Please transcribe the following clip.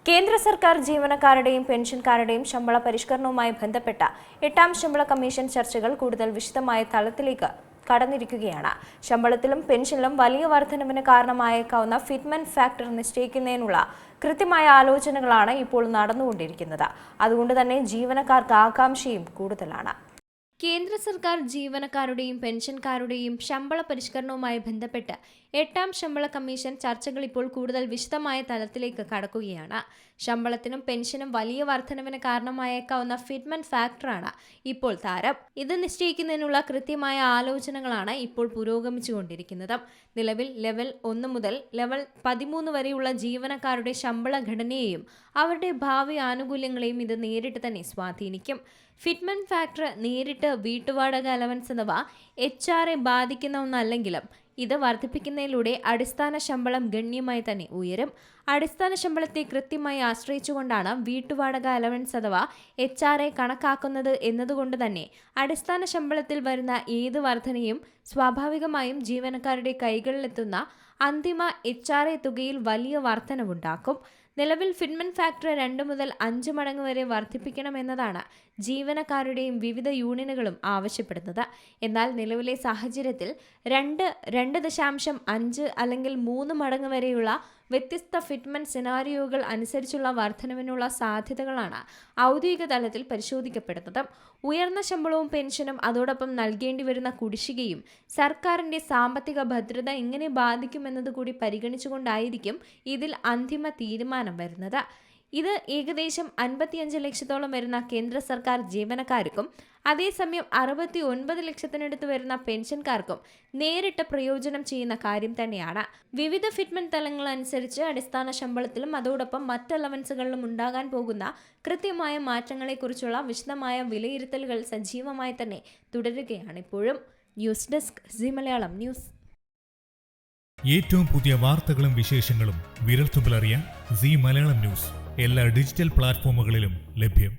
കേന്ദ്ര സർക്കാർ ജീവനക്കാരുടെയും പെൻഷൻകാരുടെയും ശമ്പള പരിഷ്കരണവുമായി ബന്ധപ്പെട്ട 8ാം ശമ്പള കമ്മീഷൻ ചർച്ചകൾ കൂടുതൽ വിശദമായ തലത്തിലേക്ക് കടന്നിരിക്കുകയാണ്. ശമ്പളത്തിലും പെൻഷനിലും വലിയ വർധനവിന് കാരണമായേക്കാവുന്ന ഫിറ്റ്മെന്റ് ഫാക്ടർ നിശ്ചയിക്കുന്നതിനുള്ള കൃത്യമായ ആലോചനകളാണ് ഇപ്പോൾ നടന്നുകൊണ്ടിരിക്കുന്നത്. അതുകൊണ്ട് തന്നെ ജീവനക്കാർക്ക് ആകാംക്ഷയും കൂടുതലാണ്. കേന്ദ്ര സർക്കാർ ജീവനക്കാരുടെയും പെൻഷൻകാരുടെയും ശമ്പള പരിഷ്കരണവുമായി ബന്ധപ്പെട്ട് 8ാം ശമ്പള കമ്മീഷൻ ചർച്ചകൾ ഇപ്പോൾ കൂടുതൽ വിശദമായ തലത്തിലേക്ക് കടക്കുകയാണ്. ശമ്പളത്തിനും പെൻഷനും വലിയ വർധനവിന് കാരണമായേക്കാവുന്ന ഫിറ്റ്മെന്റ് ഫാക്ടറാണ് ഇപ്പോൾ താരം. ഇത് നിശ്ചയിക്കുന്നതിനുള്ള കൃത്യമായ ആലോചനകളാണ് ഇപ്പോൾ പുരോഗമിച്ചുകൊണ്ടിരിക്കുന്നത്. നിലവിൽ ലെവൽ 1 മുതൽ ലെവൽ 13 വരെയുള്ള ജീവനക്കാരുടെ ശമ്പള ഘടനയെയും അവരുടെ ഭാവി ആനുകൂല്യങ്ങളെയും ഇത് നേരിട്ട് തന്നെ സ്വാധീനിക്കും. ഫിറ്റ്മെന്റ് ഫാക്ടർ നേരിട്ട് വീട്ടുവാടക അലവൻസ് അഥവാ HRA ബാധിക്കുന്ന ഒന്നല്ലെങ്കിലും ഇത് വർദ്ധിപ്പിക്കുന്നതിലൂടെ അടിസ്ഥാന ശമ്പളം ഗണ്യമായി തന്നെ ഉയരും. അടിസ്ഥാന ശമ്പളത്തെ കൃത്യമായി ആശ്രയിച്ചുകൊണ്ടാണ് വീട്ടുവാടക അലവൻസ് അഥവാ HRA കണക്കാക്കുന്നത് എന്നതുകൊണ്ട് തന്നെ അടിസ്ഥാന ശമ്പളത്തിൽ വരുന്ന ഏത് വർധനയും സ്വാഭാവികമായും ജീവനക്കാരുടെ കൈകളിലെത്തുന്ന അന്തിമ HRA തുകയിൽ വലിയ വർധനവുണ്ടാക്കും. നിലവിൽ ഫിറ്റ്മെന്റ് ഫാക്ടർ 2 മുതൽ 5 മടങ്ങ് വരെ വർദ്ധിപ്പിക്കണമെന്നതാണ് ജീവനക്കാരുടെയും വിവിധ യൂണിയനുകളും ആവശ്യപ്പെടുന്നത്. എന്നാൽ നിലവിലെ സാഹചര്യത്തിൽ 2.5 അല്ലെങ്കിൽ 3 മടങ്ങ് വരെയുള്ള വ്യത്യസ്ത ഫിറ്റ്മെന്റ് സിനാരിയോകൾ അനുസരിച്ചുള്ള വർധനവിനുള്ള സാധ്യതകളാണ് ഔദ്യോഗിക തലത്തിൽ പരിശോധിക്കപ്പെടുന്നത്. ഉയർന്ന ശമ്പളവും പെൻഷനും അതോടൊപ്പം നൽകേണ്ടി വരുന്ന കുടിശ്ശികയും സർക്കാരിന്റെ സാമ്പത്തിക ഭദ്രത എങ്ങനെ ബാധിക്കുമെന്നതുകൂടി പരിഗണിച്ചുകൊണ്ടായിരിക്കും ഇതിൽ അന്തിമ തീരുമാനം വരുന്നത്. ഇത് ഏകദേശം 55 ലക്ഷത്തോളം വരുന്ന കേന്ദ്ര സർക്കാർ ജീവനക്കാർക്കും അതേസമയം 69 ലക്ഷത്തിനടുത്ത് വരുന്ന പെൻഷൻകാർക്കും നേരിട്ട് പ്രയോജനം ചെയ്യുന്ന കാര്യം തന്നെയാണ്. വിവിധ ഫിറ്റ്മെന്റ് തലങ്ങൾ അനുസരിച്ച് അടിസ്ഥാന ശമ്പളത്തിലും അതോടൊപ്പം മറ്റ് അലവൻസുകളിലും ഉണ്ടാകാൻ പോകുന്ന കൃത്യമായ മാറ്റങ്ങളെക്കുറിച്ചുള്ള വിശദമായ വിലയിരുത്തലുകൾ സജീവമായി തന്നെ തുടരുകയാണ് ഇപ്പോഴും. News desk C Malayalam news. ഏറ്റവും പുതിയ വാർത്തകളും വിശേഷങ്ങളും വിരൽത്തുമ്പിലറിയാൻ സി മലയാളം ന്യൂസ് എല്ലാ ഡിജിറ്റൽ പ്ലാറ്റ്ഫോമുകളിലും ലഭ്യം.